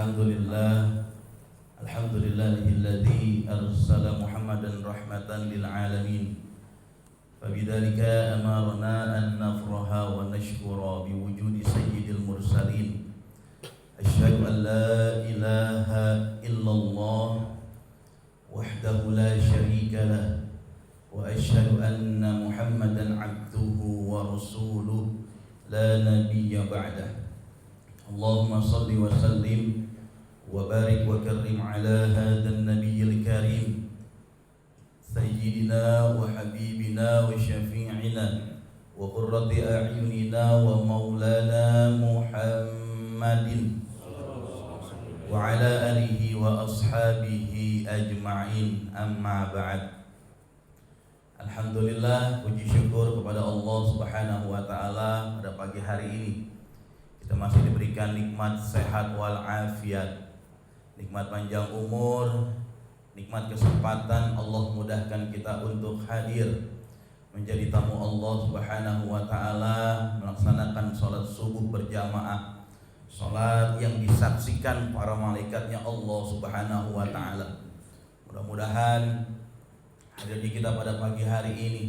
Alhamdulillah, alhamdulillahilladzi arsala Muhammadan rahmatan lil alamin. Fabidzalika amarna an nafraha wa nashkura biwujudi sayyidil mursalin. Asyhadu an la ilaha illallah wahdahu la syarika lah wa asyhadu anna Muhammadan abduhu wa rasuluh la nabiyya ba'dah. Allahumma salli wa sallim wa barik wa karrim ala hadha an-nabiyyil karim sayyidina wa habibina wa syafi'ina wa qurrati a'yunina wa maulana Muhammadin wa ala alihi wa ashabihi ajma'in, amma ba'd. Alhamdulillah, puji syukur kepada Allah Subhanahu wa taala pada pagi hari ini kita masih diberikan nikmat sehat wal afiat, nikmat panjang umur, nikmat kesempatan. Allah mudahkan kita untuk hadir menjadi tamu Allah Subhanahu wa taala, melaksanakan sholat subuh berjamaah, sholat yang disaksikan para malaikatnya Allah Subhanahu wa taala. Mudah-mudahan hadirnya kita pada pagi hari ini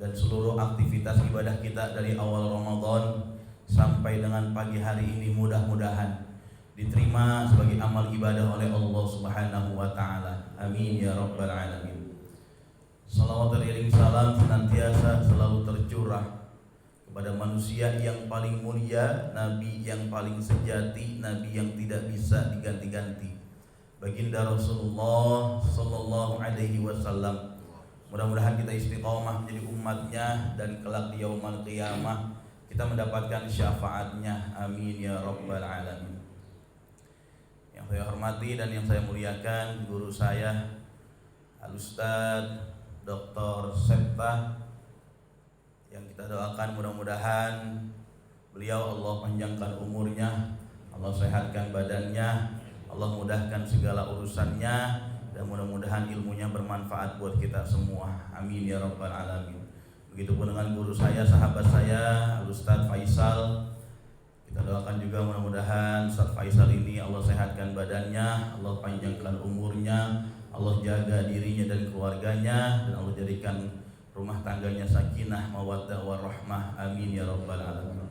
dan seluruh aktivitas ibadah kita dari awal Ramadan sampai dengan pagi hari ini mudah-mudahan diterima sebagai amal ibadah oleh Allah Subhanahu wa taala. Amin ya rabbal alamin. Salawat dan salam senantiasa selalu tercurah kepada manusia yang paling mulia, nabi yang paling sejati, nabi yang tidak bisa diganti-ganti, baginda Rasulullah sallallahu alaihi wasallam. Mudah-mudahan kita istiqomah menjadi umatnya dan kelak di yaumul qiyamah kita mendapatkan syafaatnya. Amin ya rabbal alamin. Yang saya hormati dan yang saya muliakan guru saya Al-Ustaz Dr. Septa, yang kita doakan mudah-mudahan beliau Allah panjangkan umurnya, Allah sehatkan badannya, Allah mudahkan segala urusannya, dan mudah-mudahan ilmunya bermanfaat buat kita semua. Amin ya rabbal alamin. Begitupun dengan guru saya, sahabat saya Al-Ustaz Faisal. Kita doakan juga mudah-mudahan Ustaz Faisal ini Allah sehatkan badannya, Allah panjangkan umurnya, Allah jaga dirinya dan keluarganya, dan Allah jadikan rumah tangganya sakinah, mawaddah warahmah. Amin ya rabbal alamin.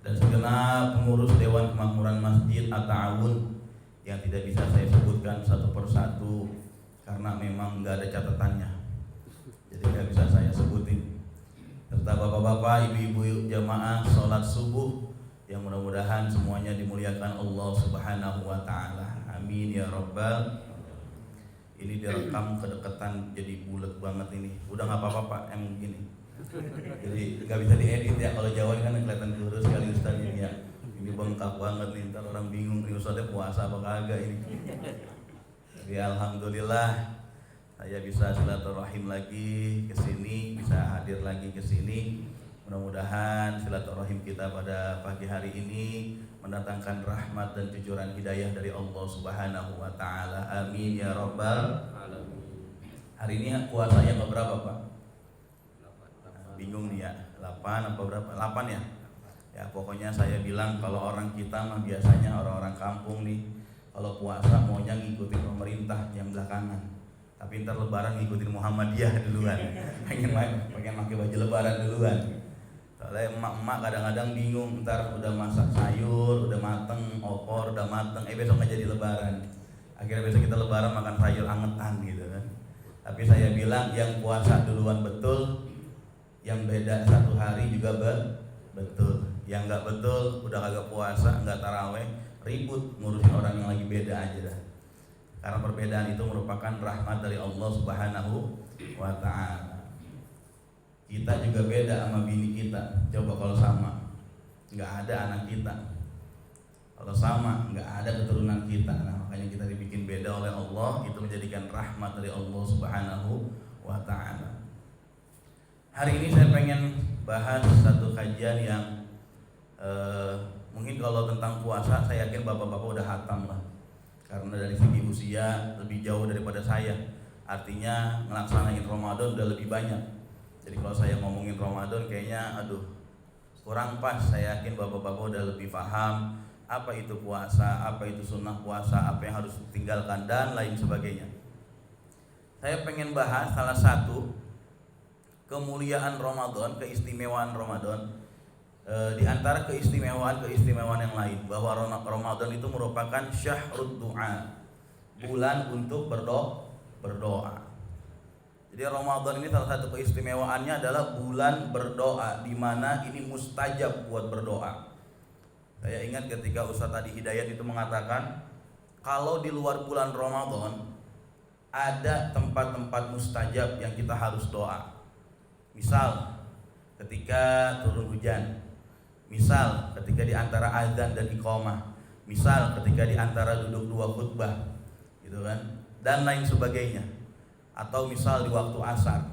Dan segenap pengurus Dewan Kemakmuran Masjid At-Ta'awun yang tidak bisa saya sebutkan satu persatu karena memang nggak ada catatannya, jadi nggak bisa saya sebutin, serta bapak-bapak, ibu-ibu jamaah sholat subuh yang mudah-mudahan semuanya dimuliakan Allah Subhanahu wa taala. Amin ya rabbal. Ini direkam kedekatan jadi bulat banget ini. Udah nggak apa-apa Pak, emang gini. Jadi nggak bisa diedit ya, kalau Jawa kan kelihatan lurus sekali Ustaz ini ya. Ini bengkak banget nih, ntar orang bingung nih Ustaznya puasa apa kagak ini. Jadi alhamdulillah saya bisa silaturahim lagi ke sini, bisa hadir lagi ke sini. Mudah-mudahan silaturahim kita pada pagi hari ini mendatangkan rahmat dan cucuran hidayah dari Allah Subhanahu wa taala. Amin ya rabbal alamin. Hari ini puasanya berapa Pak? Bingung nih ya, 8 apa berapa? 8 ya? Ya pokoknya saya bilang kalau orang kita mah biasanya orang-orang kampung nih, kalau puasa maunya ngikutin pemerintah yang belakangan, tapi ntar lebaran ngikutin Muhammadiyah duluan. pengen pakai baju lebaran duluan. Soalnya emak-emak kadang-kadang bingung, ntar udah masak sayur, udah mateng, opor udah mateng, besok nggak jadi lebaran. Akhirnya besok kita lebaran makan sayur angetan gitu kan. Tapi saya bilang yang puasa duluan betul, yang beda satu hari juga betul. Yang nggak betul udah kagak puasa, nggak taraweh, ribut ngurusin orang yang lagi beda aja dah. Karena perbedaan itu merupakan rahmat dari Allah Subhanahu wa ta'ala. Kita juga beda sama bini kita. Coba kalau sama, nggak ada anak kita. Kalau sama, nggak ada keturunan kita. Nah, makanya kita dibikin beda oleh Allah. Itu menjadikan rahmat dari Allah Subhanahu wa ta'ala. Hari ini saya pengen bahas satu kajian yang mungkin kalau tentang puasa saya yakin bapak-bapak udah hatam lah, karena dari segi usia lebih jauh daripada saya. Artinya ngelaksanain Ramadan udah lebih banyak. Jadi kalau saya ngomongin Ramadan kayaknya aduh kurang pas. Saya yakin bapak-bapak udah lebih paham apa itu puasa, apa itu sunnah puasa, apa yang harus ditinggalkan dan lain sebagainya. Saya pengen bahas salah satu kemuliaan Ramadan, keistimewaan Ramadan, di antara keistimewaan yang lain, bahwa Ramadan itu merupakan syahrud du'a, bulan untuk berdoa. Jadi Ramadan ini salah satu keistimewaannya adalah bulan berdoa, di mana ini mustajab buat berdoa. Saya ingat ketika Ustaz Adi Hidayat itu mengatakan, kalau di luar bulan Ramadan ada tempat-tempat mustajab yang kita harus doa. Misal ketika turun hujan, misal ketika di antara azan dan iqamah, misal ketika di antara duduk dua khutbah, gitu kan, dan lain sebagainya. Atau misal di waktu asar,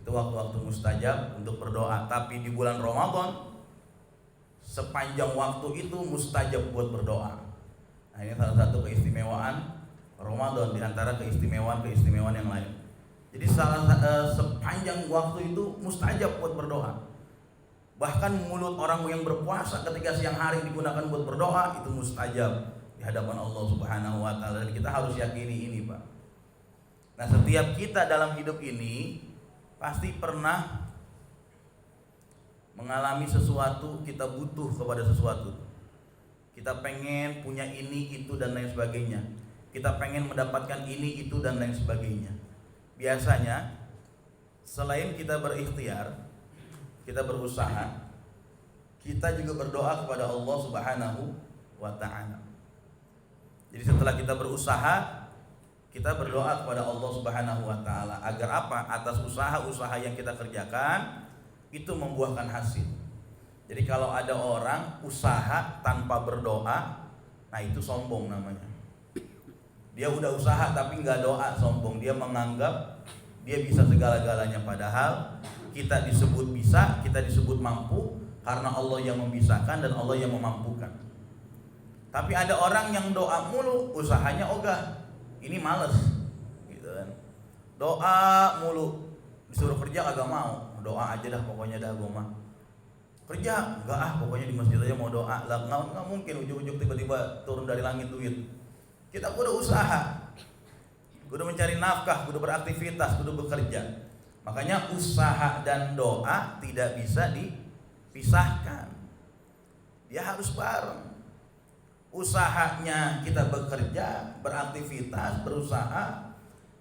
itu waktu-waktu mustajab untuk berdoa. Tapi di bulan Ramadan sepanjang waktu itu mustajab buat berdoa. Nah, ini salah satu keistimewaan Ramadan di antara keistimewaan yang lain. Jadi sepanjang waktu itu mustajab buat berdoa. Bahkan mulut orang yang berpuasa ketika siang hari digunakan buat berdoa, itu mustajab di hadapan Allah Subhanahu wa taala. Dan kita harus yakini ini, Pak. Nah, setiap kita dalam hidup ini pasti pernah mengalami sesuatu, kita butuh kepada sesuatu. Kita pengen punya ini, itu, dan lain sebagainya. Kita pengen mendapatkan ini, itu, dan lain sebagainya. Biasanya selain kita berikhtiar, kita berusaha, kita juga berdoa kepada Allah Subhanahu wa ta'ala. Jadi setelah kita berusaha, kita berdoa kepada Allah Subhanahu wa ta'ala agar apa? Atas usaha-usaha yang kita kerjakan itu membuahkan hasil. Jadi kalau ada orang usaha tanpa berdoa, nah itu sombong namanya. Dia udah usaha tapi nggak doa, sombong. Dia menganggap dia bisa segala-galanya, padahal kita disebut bisa, kita disebut mampu karena Allah yang memisahkan dan Allah yang memampukan. Tapi ada orang yang doa mulu, usahanya ogah. Ini males, gitu kan. Doa mulu, disuruh kerja kagak mau. Doa aja dah pokoknya dah gua mah. Kerja enggak pokoknya di masjid aja mau doa. Lah enggak mungkin ujug-ujug tiba-tiba turun dari langit duit. Kita kudu usaha, kudu mencari nafkah, kudu beraktivitas, kudu bekerja. Makanya usaha dan doa tidak bisa dipisahkan. Dia harus bareng. Usahanya kita bekerja, beraktivitas, berusaha.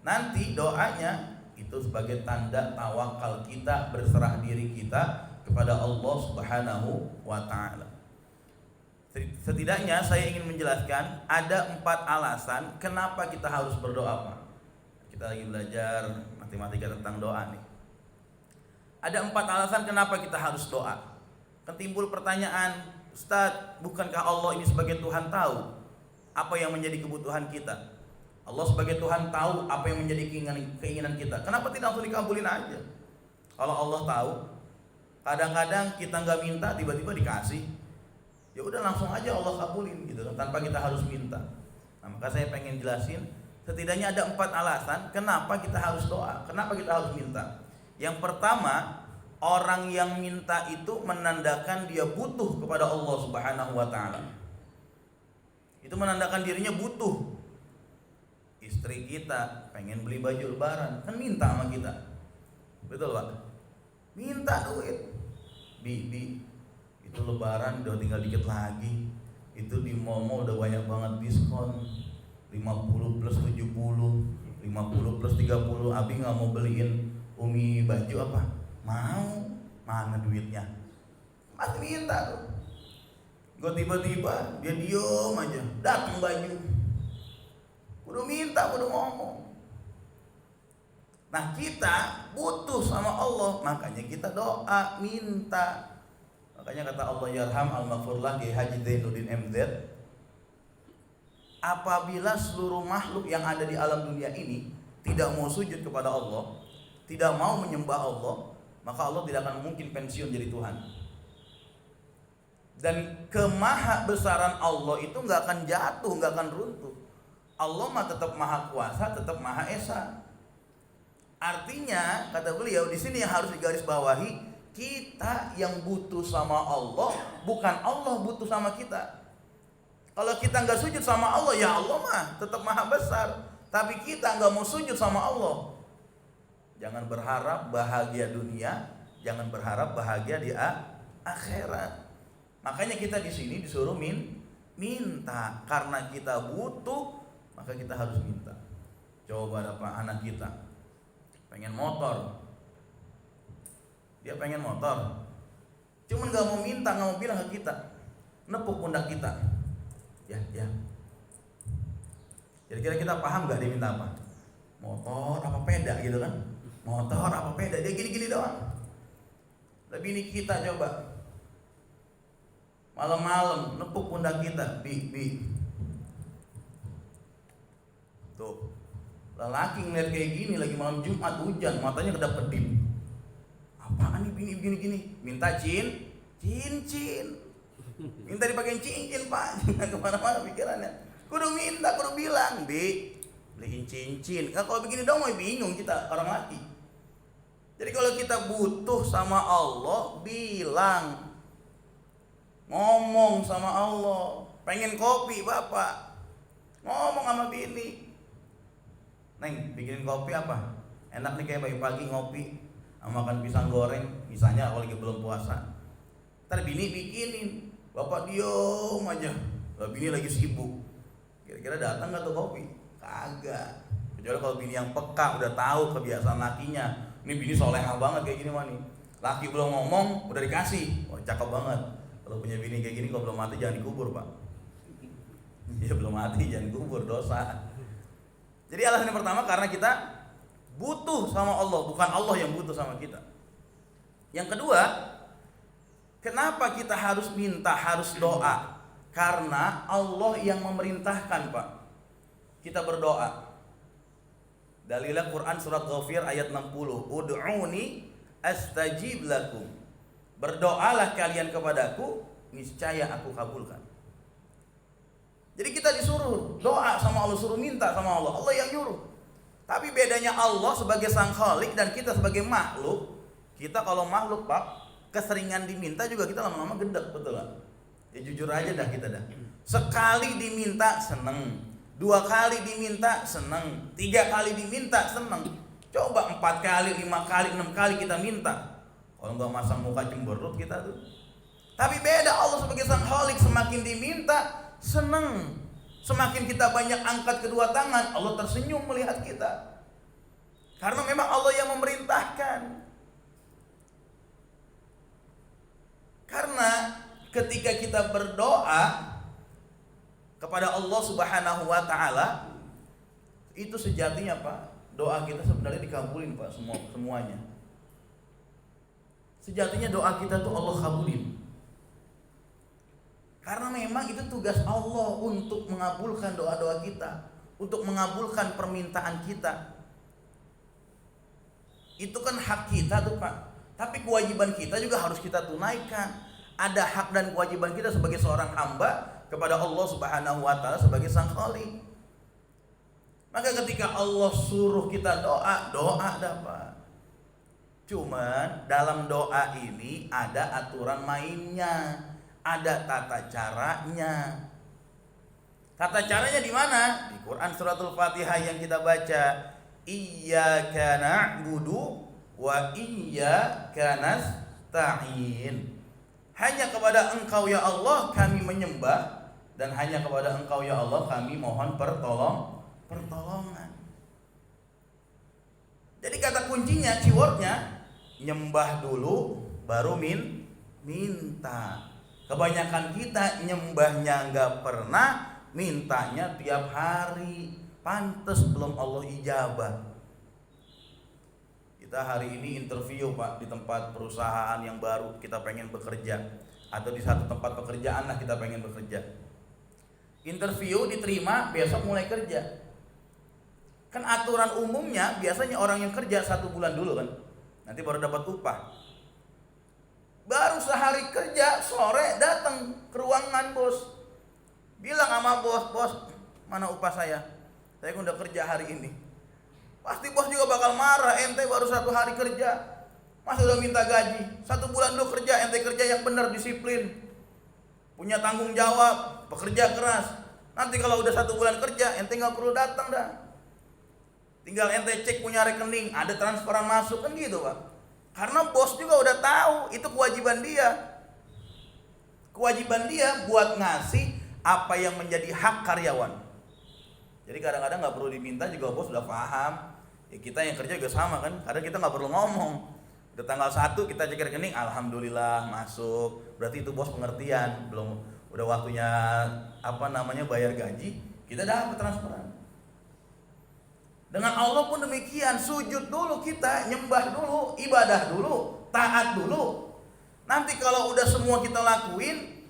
Nanti doanya itu sebagai tanda tawakal kita, berserah diri kita kepada Allah Subhanahu wa ta'ala. Setidaknya saya ingin menjelaskan ada 4 alasan kenapa kita harus berdoa, Pak. Kita lagi belajar matematika tentang doa nih. Ada 4 alasan kenapa kita harus doa. Kan timbul pertanyaan, Ustaz, bukankah Allah ini sebagai Tuhan tahu apa yang menjadi kebutuhan kita? Allah sebagai Tuhan tahu apa yang menjadi keinginan kita. Kenapa tidak langsung dikabulin aja? Kalau Allah tahu, kadang-kadang kita nggak minta tiba-tiba dikasih. Ya udah langsung aja Allah kabulin gitu, tanpa kita harus minta. Nah, maka saya pengen jelasin, setidaknya ada 4 alasan kenapa kita harus doa, kenapa kita harus minta. Yang pertama, orang yang minta itu menandakan dia butuh kepada Allah Subhanahu wa ta'ala. Itu menandakan dirinya butuh. Istri kita pengen beli baju lebaran, kan minta sama kita. Betul, Pak? Minta duit. Bi, itu lebaran udah tinggal dikit lagi. Itu di Momo udah banyak banget diskon. 50 plus 70, 50 plus 30. Abi nggak mau beliin Umi baju apa? Mau, mana duitnya? Masih minta tuh. Gue tiba-tiba dia diem aja, datang baju. Udah minta, udah ngomong. Nah, kita butuh sama Allah, makanya kita doa, minta. Makanya kata Allah yarham al-maghfurlah Kiai Haji Zainuddin MZ, apabila seluruh makhluk yang ada di alam dunia ini tidak mau sujud kepada Allah, tidak mau menyembah Allah, maka Allah tidak akan mungkin pensiun jadi Tuhan. Dan kemaha besaran Allah itu nggak akan jatuh, nggak akan runtuh. Allah mah tetap maha kuasa, tetap maha esa. Artinya kata beliau di sini yang harus digarisbawahi, kita yang butuh sama Allah, bukan Allah butuh sama kita. Kalau kita nggak sujud sama Allah, ya Allah mah tetap maha besar. Tapi kita nggak mau sujud sama Allah. Jangan berharap bahagia dunia, jangan berharap bahagia di akhirat. Makanya kita di sini disuruh minta, karena kita butuh, maka kita harus minta. Coba ada pak anak kita pengen motor, dia pengen motor, cuman nggak mau minta, nggak mau bilang ke kita, nepuk pundak kita, ya. Kira-kira kita paham nggak dia minta apa? Motor apa peda gitu kan? Motor apa peda? Dia gini-gini doang. Lebih ini kita coba malam-malam nepuk pundak kita, bi. Tuh, lelaki ngeliat kayak gini lagi malam Jumat hujan, matanya kedap-kedip. Apaan nih gini? Minta cincin. Minta dipakein cincin pak, jangan kemana-mana pikirannya. Kudu minta, kudu bilang, bi, beliin cincin. Nah, kalau begini dong mau bingung kita orang laki. Jadi kalau kita butuh sama Allah, bilang, ngomong sama Allah. Pengen kopi bapak, ngomong sama bini, Neng, bikinin kopi apa? Enak nih kayak pagi-pagi ngopi makan pisang goreng, misalnya kalau lagi belum puasa. Ntar bini bikinin, bapak diem aja, bini lagi sibuk. Kira-kira datang gak tuh kopi? Kagak. Kecuali kalau bini yang peka, udah tahu kebiasaan lakinya. Ini bini solehah banget kayak gini mah nih. Laki belum ngomong, udah dikasih. Oh cakep banget. Kalau punya bini kayak gini, kalau belum mati jangan dikubur pak. Ya belum mati jangan dikubur, dosa. Jadi alasan yang pertama karena kita butuh sama Allah, bukan Allah yang butuh sama kita. Yang kedua, kenapa kita harus minta, harus doa? Karena Allah yang memerintahkan pak, kita berdoa. Dalilnya Quran surat Ghafir ayat 60. Ud'uni astajib lakum. Berdoalah kalian kepadaku, niscaya aku kabulkan. Jadi kita disuruh doa sama Allah, suruh minta sama Allah. Allah yang nyuruh. Tapi bedanya Allah sebagai sang khalik dan kita sebagai makhluk. Kita kalau makhluk pak, keseringan diminta juga kita lama-lama gedek, betul gak? Ya jujur aja dah kita dah. Sekali diminta seneng, 2 kali diminta seneng, 3 kali diminta seneng. Coba 4 kali, 5 kali, 6 kali kita minta. Kalau nggak masang muka cemberut kita tuh. Tapi beda Allah sebagai sang khalik, semakin diminta seneng. Semakin kita banyak angkat kedua tangan, Allah tersenyum melihat kita. Karena memang Allah yang memerintahkan. Karena ketika kita berdoa kepada Allah Subhanahu wa taala, itu sejatinya Pak, doa kita sebenarnya dikabulin Pak, semuanya. Sejatinya doa kita tuh Allah kabulin. Karena memang itu tugas Allah untuk mengabulkan doa-doa kita, untuk mengabulkan permintaan kita. Itu kan hak kita tuh Pak. Tapi kewajiban kita juga harus kita tunaikan. Ada hak dan kewajiban kita sebagai seorang hamba kepada Allah Subhanahu wa taala sebagai sang khalik. Maka ketika Allah suruh kita doa dapat. Cuman dalam doa ini ada aturan mainnya, ada tata caranya. Tata caranya di mana? Di Quran suratul Fatihah yang kita baca, Iyyaka na'budu wa iyyaka nasta'in. Hanya kepada Engkau ya Allah kami menyembah, dan hanya kepada Engkau ya Allah kami mohon pertolongan. Jadi kata kuncinya, keywordnya, nyembah dulu baru minta. Kebanyakan kita nyembahnya nggak pernah, mintanya tiap hari. Pantes belum Allah ijabah. Kita hari ini interview Pak di tempat perusahaan yang baru kita pengen bekerja, atau di satu tempat pekerjaan lah kita pengen bekerja. Interview diterima, besok mulai kerja. Kan aturan umumnya biasanya orang yang kerja 1 bulan dulu kan, nanti baru dapat upah. Baru sehari kerja, sore datang ke ruangan bos, bilang sama bos, mana upah saya kan udah kerja hari ini. Pasti bos juga bakal marah, ente baru 1 hari kerja, masa udah minta gaji. 1 bulan dulu kerja, ente kerja yang benar, disiplin. punya tanggung jawab, pekerja keras. Nanti kalau udah 1 bulan kerja, ente nggak perlu datang dah. Tinggal ente cek punya rekening, ada transferan masuk kan gitu Pak. Karena bos juga udah tahu itu kewajiban dia. Kewajiban dia buat ngasih apa yang menjadi hak karyawan. Jadi kadang-kadang nggak perlu diminta juga bos udah paham. Ya kita yang kerja juga sama kan. Kadang kita nggak perlu ngomong. Udah tanggal 1 kita cek rekening, alhamdulillah masuk. Berarti itu bos pengertian. Belum udah waktunya bayar gaji, kita dapat transferan. Dengan Allah pun demikian, sujud dulu kita, nyembah dulu, ibadah dulu, taat dulu. Nanti kalau udah semua kita lakuin,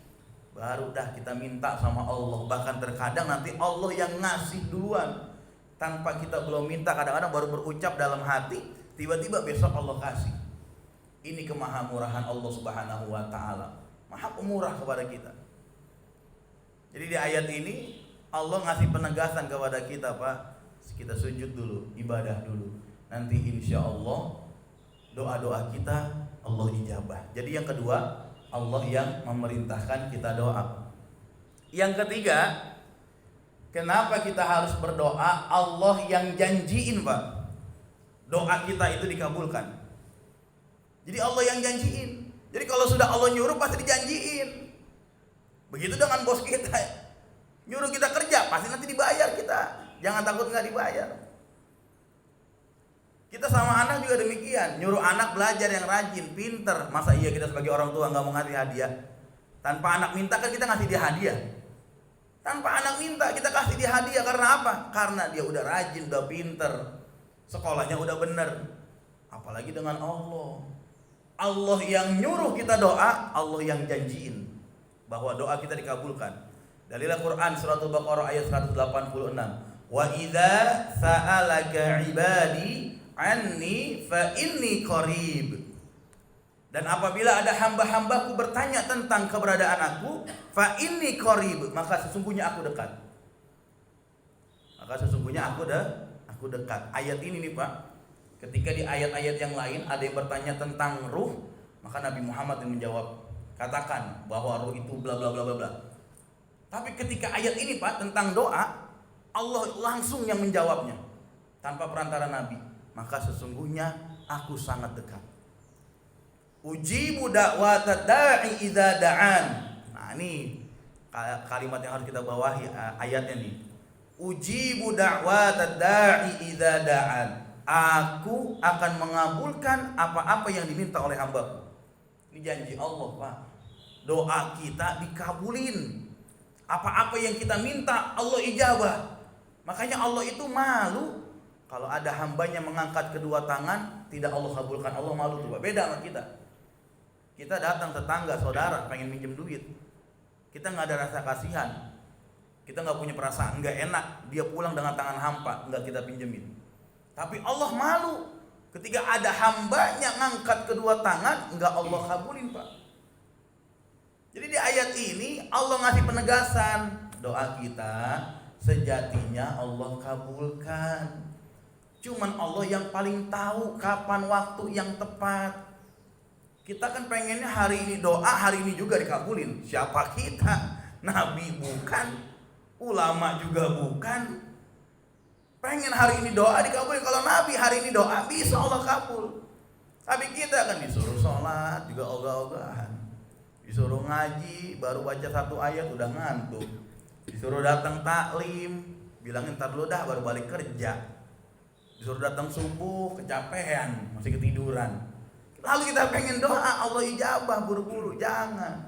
baru dah kita minta sama Allah. Bahkan terkadang nanti Allah yang ngasih duluan. Tanpa kita belum minta, kadang-kadang baru berucap dalam hati, tiba-tiba besok Allah kasih. Ini kemahamurahan Allah Subhanahu wa taala. Maha pemurah kepada kita. Jadi di ayat ini Allah ngasih penegasan kepada kita, Pak. Kita sujud dulu, ibadah dulu. Nanti insya Allah doa-doa kita Allah ijabah. Jadi yang kedua, Allah yang memerintahkan kita doa. Yang ketiga, kenapa kita harus berdoa? Allah yang janjiin, Pak. Doa kita itu dikabulkan. Jadi Allah yang janjiin. Jadi kalau sudah Allah nyuruh pasti dijanjiin. Begitu dengan bos kita, nyuruh kita kerja pasti nanti dibayar kita. Jangan takut nggak dibayar. Kita sama anak juga demikian. Nyuruh anak belajar yang rajin, pinter. Masa iya kita sebagai orang tua nggak mau ngasih hadiah? Tanpa anak minta kan kita ngasih dia hadiah. Tanpa anak minta kita kasih dia hadiah. Karena apa? Karena dia udah rajin, udah pinter, sekolahnya udah bener. Apalagi dengan Allah. Allah yang nyuruh kita doa, Allah yang janjiin bahwa doa kita dikabulkan. Dalil Al-Quran surat Al-Baqarah ayat 186. Wa idza sa'alaka ibadi anni fa inni qarib. Dan apabila ada hamba-hambaku bertanya tentang keberadaan aku, fa inni qarib, maka sesungguhnya aku dekat. Maka sesungguhnya aku dekat. Ayat ini nih Pak. Ketika di ayat-ayat yang lain ada yang bertanya tentang ruh, maka Nabi Muhammad yang menjawab, katakan bahwa ruh itu bla bla bla bla bla. Tapi ketika ayat ini Pak tentang doa, Allah langsung yang menjawabnya tanpa perantara Nabi. Maka sesungguhnya aku sangat dekat. Ujibu da'watad da'i idza da'an. Nah, ini kalimat yang harus kita bawahi ayatnya nih. Ujibu da'watad da'i idza da'an. Aku akan mengabulkan apa-apa yang diminta oleh hambaku. Ini janji Allah, Pak. Doa kita dikabulin. Apa-apa yang kita minta Allah ijabah. Makanya Allah itu malu kalau ada hambanya mengangkat kedua tangan tidak Allah kabulkan. Allah malu tuh, Pak. Beda sama kita. Kita datang tetangga, saudara pengen minjem duit. Kita nggak ada rasa kasihan. Kita nggak punya perasaan nggak enak. Dia pulang dengan tangan hampa, nggak kita pinjemin. Tapi Allah malu ketika ada hambanya ngangkat kedua tangan, enggak Allah kabulin, Pak. Jadi di ayat ini Allah ngasih penegasan, doa kita sejatinya Allah kabulkan. Cuman Allah yang paling tahu kapan waktu yang tepat. Kita kan pengennya hari ini doa, hari ini juga dikabulin. Siapa kita? Nabi bukan, ulama juga bukan. Pengen hari ini doa dikabulin. Kalau Nabi hari ini doa bisa Allah kabul. Tapi kita kan disuruh sholat juga ogah-ogahan, disuruh ngaji baru baca 1 ayat udah ngantuk, disuruh datang taklim bilangin ntar dulu dah baru balik kerja, disuruh datang subuh kecapean masih ketiduran. Lalu kita pengen doa Allah ijabah buru-buru. Jangan.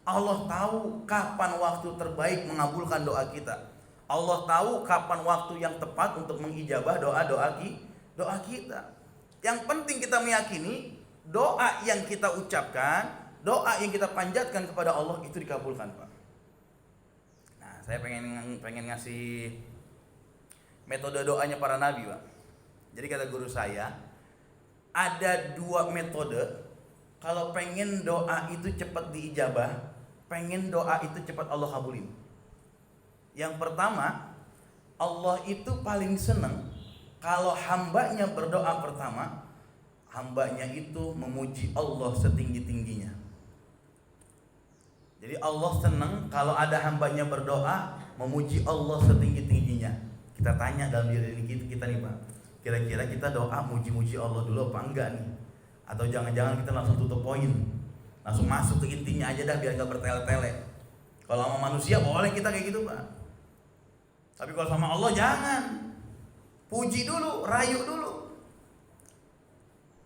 Allah tahu kapan waktu terbaik mengabulkan doa kita. Allah tahu kapan waktu yang tepat untuk mengijabah doa kita. Yang penting kita meyakini doa yang kita ucapkan, doa yang kita panjatkan kepada Allah itu dikabulkan, Pak. Nah, saya pengen ngasih metode doanya para nabi, Pak. Jadi kata guru saya, ada 2 metode kalau pengen doa itu cepat diijabah, pengen doa itu cepat Allah kabulin. Yang pertama, Allah itu paling senang kalau hambanya berdoa pertama, hambanya itu memuji Allah setinggi-tingginya. Jadi Allah senang kalau ada hambanya berdoa memuji Allah setinggi-tingginya. Kita tanya dalam diri kita nih Pak, kira-kira kita doa muji-muji Allah dulu apa enggak nih? Atau jangan-jangan kita langsung tutup poin, langsung masuk ke intinya aja dah biar nggak bertele-tele. Kalau sama manusia boleh kita kayak gitu Pak, tapi kalau sama Allah jangan. Puji dulu, rayu dulu.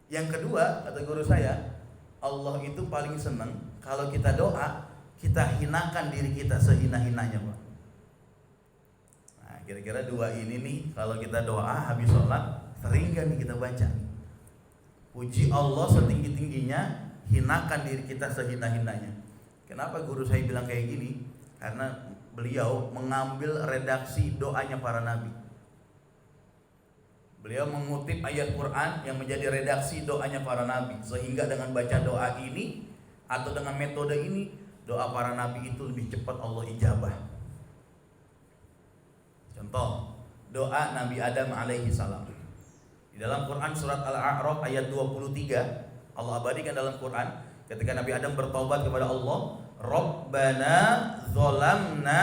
Yang kedua, kata guru saya, Allah itu paling senang kalau kita doa kita hinakan diri kita sehina-hinanya Pak. Nah, kira-kira dua ini nih kalau kita doa habis sholat sering gak nih kita baca? Puji Allah setinggi-tingginya, hinakan diri kita sehina-hinanya. Kenapa guru saya bilang kayak gini? Karena beliau mengambil redaksi doanya para nabi. Beliau mengutip ayat Quran yang menjadi redaksi doanya para nabi, sehingga dengan baca doa ini atau dengan metode ini, doa para nabi itu lebih cepat Allah ijabah. Contoh, doa Nabi Adam alaihi salam. Di dalam Quran surat Al-A'raf ayat 23, Allah abadikan dalam Quran ketika Nabi Adam bertaubat kepada Allah, Rabbana zalamna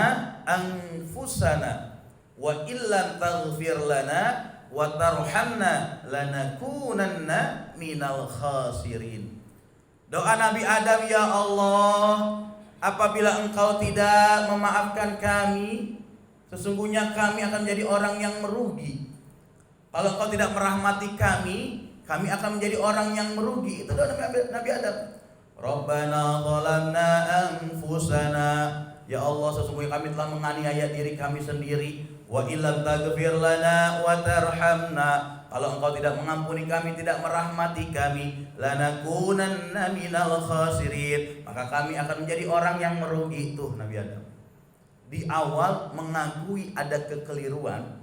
anfusana wa illam taghfir lana wa tarhamna lanakunanna minal khasirin. Doa Nabi Adam, ya Allah, apabila engkau tidak memaafkan kami, sesungguhnya kami akan menjadi orang yang merugi. Kalau engkau tidak merahmati kami akan menjadi orang yang merugi. Itu doa Nabi Adam. Rabbana zalamna anfusana, ya Allah, sesungguhnya kami telah menganiaya diri kami sendiri. Wa illam taghfir lana wa tarhamna, kalau engkau tidak mengampuni kami, tidak merahmati kami, lanakunanna minal khasirin, maka kami akan menjadi orang yang merugi. Itu Nabi Adam di awal mengakui ada kekeliruan,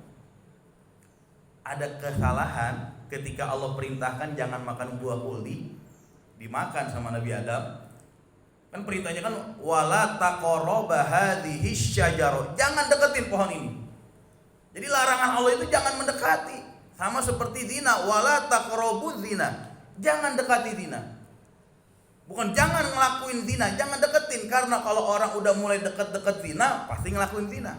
ada kesalahan. Ketika Allah perintahkan jangan makan buah kuldi, dimakan sama Nabi Adam. Kan perintahnya kan wala taqraba hadhihi syajarah, jangan deketin pohon ini. Jadi larangan Allah itu jangan mendekati. Sama seperti zina, wala taqrabuz zina, jangan dekati zina. Bukan jangan ngelakuin zina, jangan deketin, karena kalau orang udah mulai deket-deket zina pasti ngelakuin zina.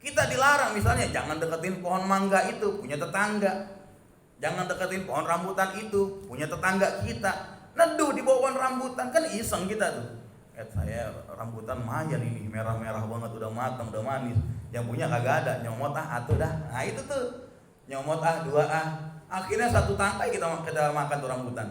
Kita dilarang misalnya jangan deketin pohon mangga itu, punya tetangga. Jangan deketin pohon rambutan itu, punya tetangga kita. Neduh di bawah pohon rambutan, kan iseng kita tuh. Saya rambutan mayan ini, merah-merah banget, udah matang, udah manis. Yang punya kagak ada, nyomot atuh dah. Nah itu tuh, nyomot 2 akhirnya 1 tangkai kita makan tuh rambutan.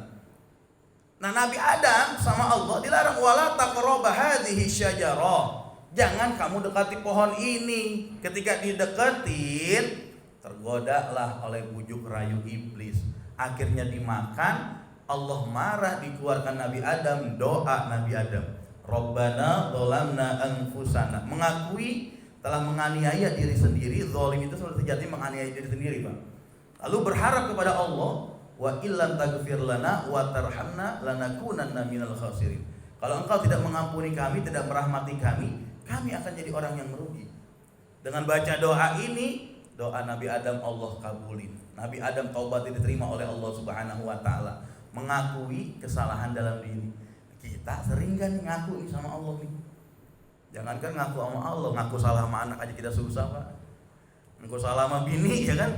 Nah Nabi Adam sama Allah dilarang wala taqraba hadhihi syajarah, jangan kamu dekati pohon ini. Ketika dideketin, tergodalah oleh bujuk rayu iblis, akhirnya dimakan. Allah marah, dikeluarkan Nabi Adam. Doa Nabi Adam, Rabbana zalamna anfusana, mengakui telah menganiaya diri sendiri. Zalim itu sebenarnya sejati menganiaya diri sendiri Pak. Lalu berharap kepada Allah, wa illam taghfir lana wa tarhamna lanakunanna minal khasirin, kalau engkau tidak mengampuni kami, tidak merahmati kami akan jadi orang yang merugi. Dengan baca doa ini, doa Nabi Adam Allah kabulin. Nabi Adam taubat diterima oleh Allah Subhanahu wa taala, mengakui kesalahan dalam diri. Kita sering kan ngaku nih sama Allah nih. Jangankan ngaku sama Allah, ngaku salah sama anak aja kita susah Pak. Ngaku salah sama bini ya kan,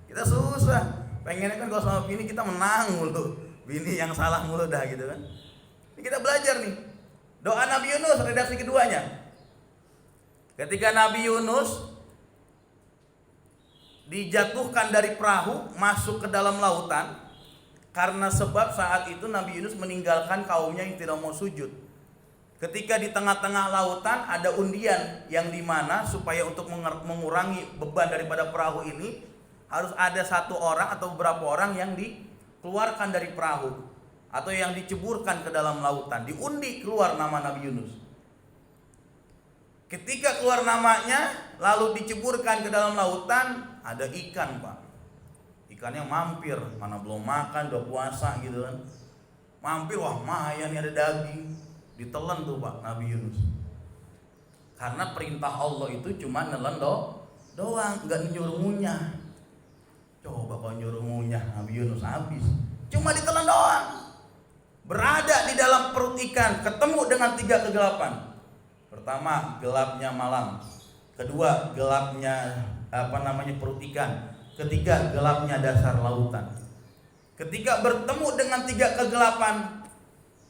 kita susah. Pengennya kan kalau sama bini kita menang mulu, bini yang salah mulu dah gitu kan. Ini kita belajar nih. Doa Nabi Yunus, redaksi keduanya. Ketika Nabi Yunus dijatuhkan dari perahu masuk ke dalam lautan, karena sebab saat itu Nabi Yunus meninggalkan kaumnya yang tidak mau sujud. Ketika di tengah-tengah lautan ada undian yang dimana supaya untuk mengurangi beban daripada perahu ini harus ada 1 orang atau beberapa orang yang dikeluarkan dari perahu atau yang diceburkan ke dalam lautan. Diundi keluar nama Nabi Yunus. Ketika keluar namanya lalu diceburkan ke dalam lautan, ada ikan Pak. Ikannya mampir, mana belum makan, udah puasa gitu kan. Mampir, wah lumayan nih ada daging. Ditelan tuh Pak Nabi Yunus. Karena perintah Allah itu cuma nelen doang, nggak nyuruh ngunyah. Coba kalau nyuruh ngunyah Nabi Yunus habis. Cuma ditelan doang. berada di dalam perut ikan, ketemu dengan 3 kegelapan. Pertama, gelapnya malam. Kedua, gelapnya perut ikan. Ketiga, gelapnya dasar lautan. Ketika bertemu dengan 3 kegelapan,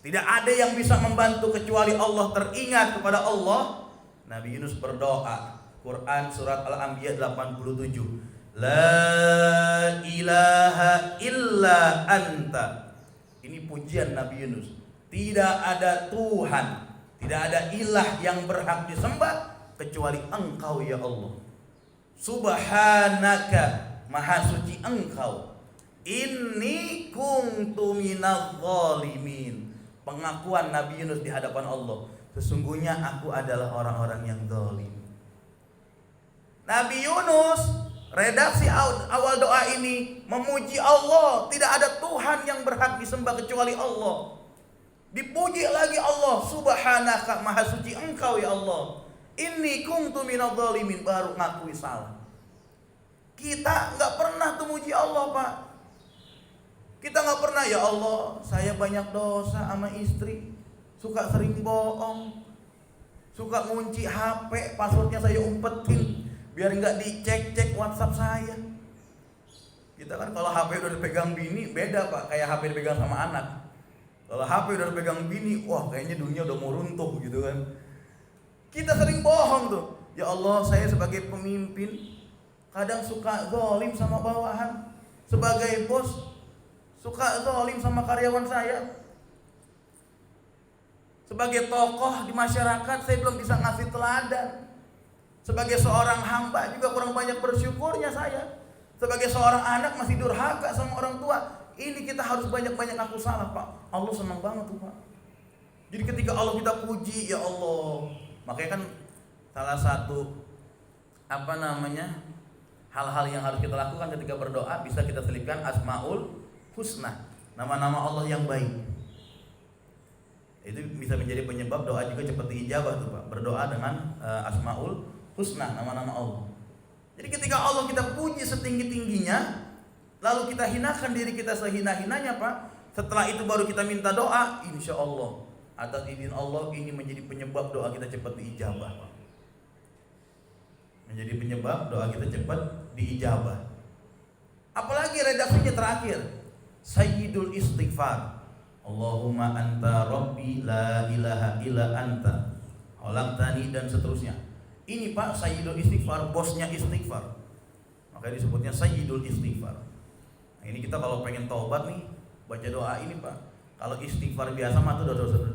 tidak ada yang bisa membantu kecuali Allah. Teringat kepada Allah, Nabi Yunus berdoa. Quran surat Al-Anbiya 87. La ilaha illa anta. Ini pujian Nabi Yunus. Tidak ada Tuhan, tidak ada ilah yang berhak disembah kecuali Engkau ya Allah. Subhanaka, maha suci Engkau. Inni kuntu minadz zalimin. Pengakuan Nabi Yunus di hadapan Allah, sesungguhnya aku adalah orang-orang yang zalim. Nabi Yunus, redaksi awal doa ini memuji Allah. Tidak ada Tuhan yang berhak disembah kecuali Allah. Dipuji lagi Allah, subhanaka, maha suci Engkau ya Allah. Inni kuntu minadz zalimin, baru ngakui salah. Kita nggak pernah tuh muji Allah, Pak. Kita nggak pernah, ya Allah, saya banyak dosa sama istri, suka sering bohong, suka ngunci HP, passwordnya saya umpetin biar nggak dicek WhatsApp saya. Kita kan kalau HP udah dipegang bini beda, Pak, kayak HP dipegang sama anak. Kalau HP udah dipegang bini, wah kayaknya dunia udah mau runtuh gitu kan. Kita sering bohong tuh. Ya Allah, saya sebagai pemimpin kadang suka zalim sama bawahan. Sebagai bos suka zalim sama karyawan saya. Sebagai tokoh di masyarakat saya belum bisa ngasih teladan. Sebagai seorang hamba juga kurang banyak bersyukurnya saya. Sebagai seorang anak masih durhaka sama orang tua. Ini kita harus banyak-banyak ngaku salah, Pak. Allah senang banget tuh, Pak. Jadi ketika Allah kita puji, ya Allah. Makanya kan salah satu hal-hal yang harus kita lakukan ketika berdoa bisa kita selipkan Asmaul Husna, nama-nama Allah yang baik. Itu bisa menjadi penyebab doa juga cepat diijabah tuh, Pak. Berdoa dengan Asmaul Husna, nama-nama Allah. Jadi ketika Allah kita puji setinggi-tingginya, lalu kita hinakan diri kita sehina-hinanya, Pak. Setelah itu baru kita minta doa, insya Allah atas izin Allah ini menjadi penyebab doa kita cepat diijabah, Pak. Menjadi penyebab doa kita cepat diijabah. Apalagi redaksinya terakhir, Sayyidul Istighfar. Allahumma anta rabbi la ilaha illa anta khalaqtani, dan seterusnya. Ini, Pak, Sayyidul Istighfar, bosnya istighfar. Makanya disebutnya Sayyidul Istighfar. Nah, ini kita kalau pengen taubat nih, baca doa ini, Pak. Kalau istighfar biasa mah itu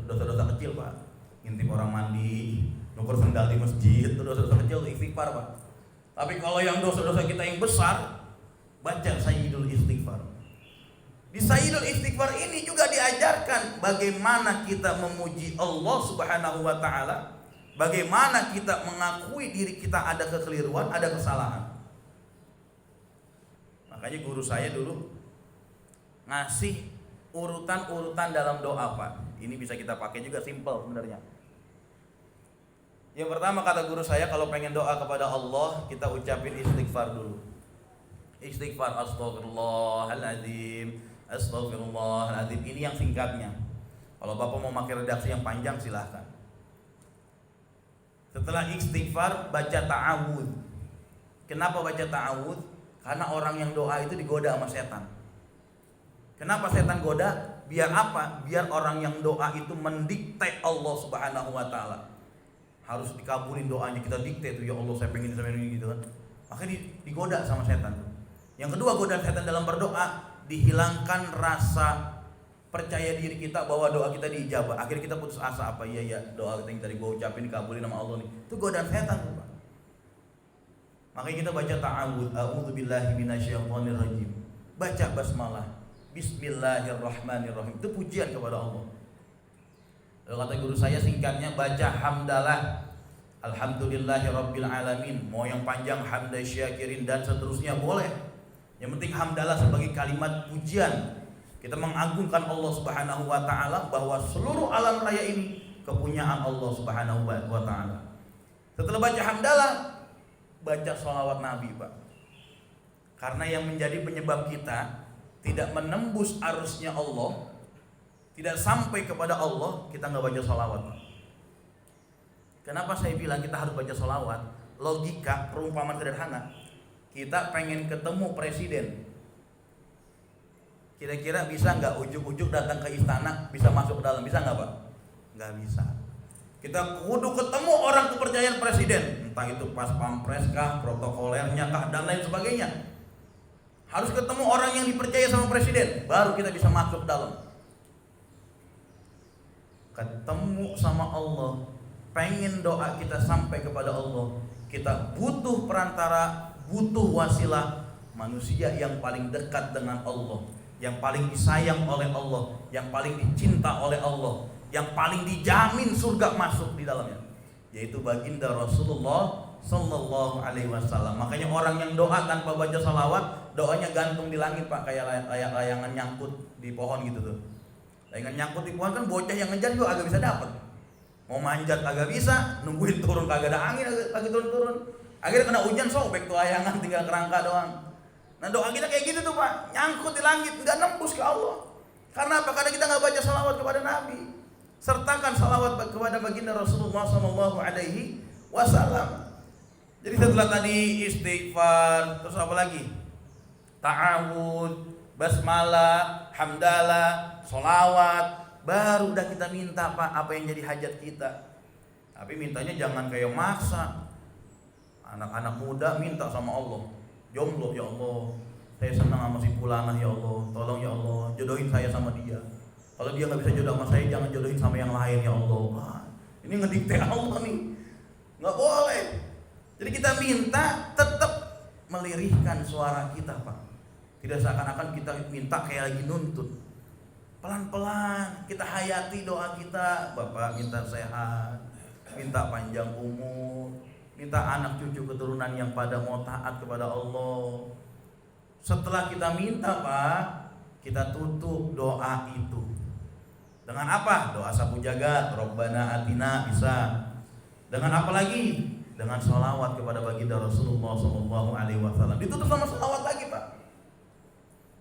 dosa-dosa kecil, Pak. Ngintip orang mandi, nukur sendal di masjid, itu dosa-dosa kecil, istighfar, Pak. Tapi kalau yang dosa-dosa kita yang besar, baca Sayyidul Istighfar. Di Sayyidul Istighfar ini juga diajarkan bagaimana kita memuji Allah Subhanahu wa taala, bagaimana kita mengakui diri kita ada kekeliruan, ada kesalahan. Makanya guru saya dulu ngasih urutan-urutan dalam doa, Pak. Ini bisa kita pakai juga, simple sebenarnya. Yang pertama kata guru saya, kalau pengen doa kepada Allah, kita ucapin istighfar dulu. Istighfar, astagfirullahaladzim, astagfirullahaladzim. Ini yang singkatnya. Kalau Bapak mau pakai redaksi yang panjang silahkan. Setelah istighfar, baca ta'awudz. Kenapa baca ta'awudz? Karena orang yang doa itu digoda sama setan. Kenapa setan goda? Biar apa? Biar orang yang doa itu mendikte Allah Subhanahu wa taala. Harus dikabulin doanya, kita dikte tuh, ya Allah saya pengen ini gitu kan. Makanya digoda sama setan. Yang kedua, godaan setan dalam berdoa, dihilangkan rasa percaya diri kita bahwa doa kita diijabah. Akhirnya kita putus asa, apa iya ya doa kita yang tadi gua ucapin dikabulin sama Allah nih. Itu godaan setan tuh, Pak. Makanya kita baca ta'awudz, a'udzubillahi minasyaitonir rajim. Baca basmalah, bismillahirrahmanirrahim. Itu pujian kepada Allah. Lalu kata guru saya singkatnya, baca hamdalah, alhamdulillahirabbil alamin. Mau yang panjang hamda syakirin dan seterusnya boleh. Yang penting hamdalah sebagai kalimat pujian. Kita mengagungkan Allah Subhanahu wa taala bahwa seluruh alam raya ini kepunyaan Allah Subhanahu wa taala. Setelah baca hamdalah, baca sholawat Nabi, Pak. Karena yang menjadi penyebab kita tidak menembus arusnya Allah, tidak sampai kepada Allah, kita nggak baca sholawat. Kenapa saya bilang kita harus baca sholawat? Logika, perumpamaan sederhana. Kita pengen ketemu presiden, kira-kira bisa nggak ujuk-ujuk datang ke istana, bisa masuk ke dalam, bisa nggak Pak? Nggak bisa. Kita kudu ketemu orang kepercayaan presiden, entah itu pas pampres kah, protokolernya kah, dan lain sebagainya. Harus ketemu orang yang dipercaya sama presiden, baru kita bisa masuk dalam. Ketemu sama Allah, pengen doa kita sampai kepada Allah, kita butuh perantara, butuh wasilah manusia yang paling dekat dengan Allah, yang paling disayang oleh Allah, yang paling dicinta oleh Allah, yang paling dijamin surga masuk di dalamnya, yaitu baginda Rasulullah Sallallahu Alaihi Wasallam. Makanya orang yang doa tanpa baca salawat, doanya gantung di langit Pak, kayak layangan nyangkut di pohon gitu tuh. Layangan nyangkut di pohon kan bocah yang ngejar juga agak bisa dapat. Mau manjat agak bisa, nungguin turun kagak ada angin lagi turun-turun. Akhirnya kena hujan sobek tuh layangan, tinggal kerangka doang. Nah doa kita kayak gitu tuh Pak, nyangkut di langit, nggak nembus ke Allah. Karena apa? Karena kita nggak baca salawat kepada Nabi. Sertakan salawat kepada baginda Rasulullah Sallallahu Alaihi Wasallam. Jadi setelah tadi istighfar, terus apa lagi? Ta'awud, basmalah, hamdalah, sholawat, baru udah kita minta Pak apa yang jadi hajat kita. Tapi mintanya jangan kayak maksa. Anak-anak muda minta sama Allah, jomblo ya Allah, saya senang sama si Fulana ya Allah, tolong ya Allah jodohin saya sama dia. Kalau dia nggak bisa jodoh sama saya, jangan jodohin sama yang lain ya Allah. Wah, ini ngedikte Allah nih, nggak boleh. Jadi kita minta tetap melirihkan suara kita Pak. Tidak seakan-akan kita minta kayak lagi nuntut. Pelan-pelan kita hayati doa kita. Bapak minta sehat, minta panjang umur, minta anak cucu keturunan yang pada mau taat kepada Allah. Setelah kita minta Pak, kita tutup doa itu dengan apa? Doa sapu jagat, Rabbana atina, bisa. Dengan apa lagi? Dengan sholawat kepada baginda Rasulullah Sallallahu Alaihi Wasallam. Ditutup sama sholawat lagi Pak.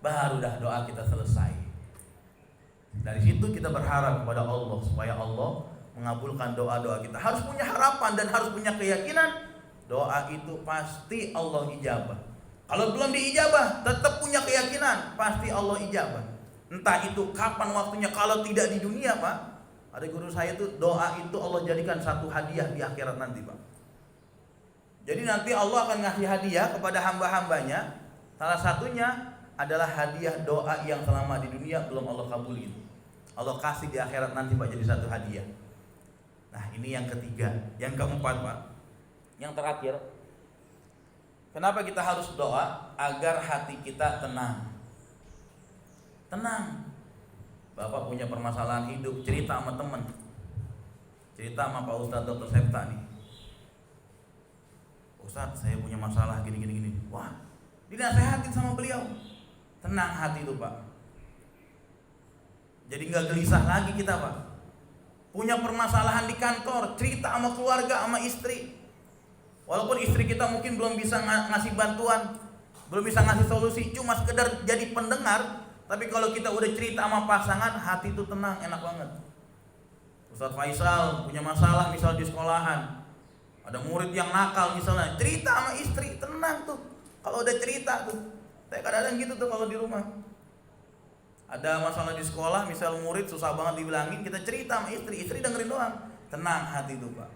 Baru dah doa kita selesai. Dari situ kita berharap kepada Allah supaya Allah mengabulkan doa-doa kita. Harus punya harapan dan harus punya keyakinan doa itu pasti Allah ijabah. Kalau belum diijabah, tetap punya keyakinan pasti Allah ijabah. Entah itu kapan waktunya. Kalau tidak di dunia Pak, ada guru saya tuh doa itu Allah jadikan satu hadiah di akhirat nanti Pak. Jadi nanti Allah akan ngasih hadiah kepada hamba-hambanya. Salah satunya adalah hadiah doa yang selama di dunia belum Allah kabulin. Allah kasih di akhirat nanti Pak jadi satu hadiah. Nah ini yang ketiga. Yang keempat Pak, yang terakhir, kenapa kita harus doa? Agar hati kita tenang. Tenang. Bapak punya permasalahan hidup, cerita sama teman, cerita sama Pak Ustadz Dr. Septa nih, Ustadz saya punya masalah gini. Wah, dinasehatin sama beliau. Tenang hati itu Pak. Jadi nggak gelisah lagi kita Pak. Punya permasalahan di kantor, cerita sama keluarga, sama istri. Walaupun istri kita mungkin belum bisa ngasih bantuan, belum bisa ngasih solusi, cuma sekedar jadi pendengar. Tapi kalau kita udah cerita sama pasangan, hati itu tenang, enak banget. Ustadz Faisal punya masalah misal di sekolahan, ada murid yang nakal misalnya, cerita sama istri, tenang tuh. Kalau udah cerita tuh, saya kadang-kadang gitu tuh kalau di rumah. Ada masalah di sekolah, misal murid susah banget dibilangin, kita cerita sama istri dengerin doang. Tenang hati itu Pak.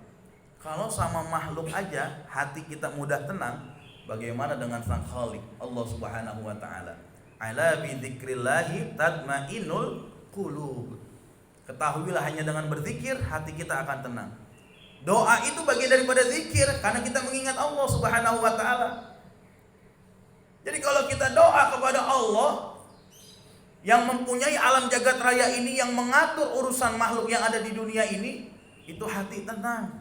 Kalau sama makhluk aja hati kita mudah tenang, bagaimana dengan Sang Khalik Allah Subhanahu wa taala? Ala bi dzikrillah tatmainnul qulub. Ketahuilah hanya dengan berzikir hati kita akan tenang. Doa itu bagian daripada zikir karena kita mengingat Allah Subhanahu wa taala. Jadi kalau kita doa kepada Allah yang mempunyai alam jagat raya ini, yang mengatur urusan makhluk yang ada di dunia ini, itu hati tenang.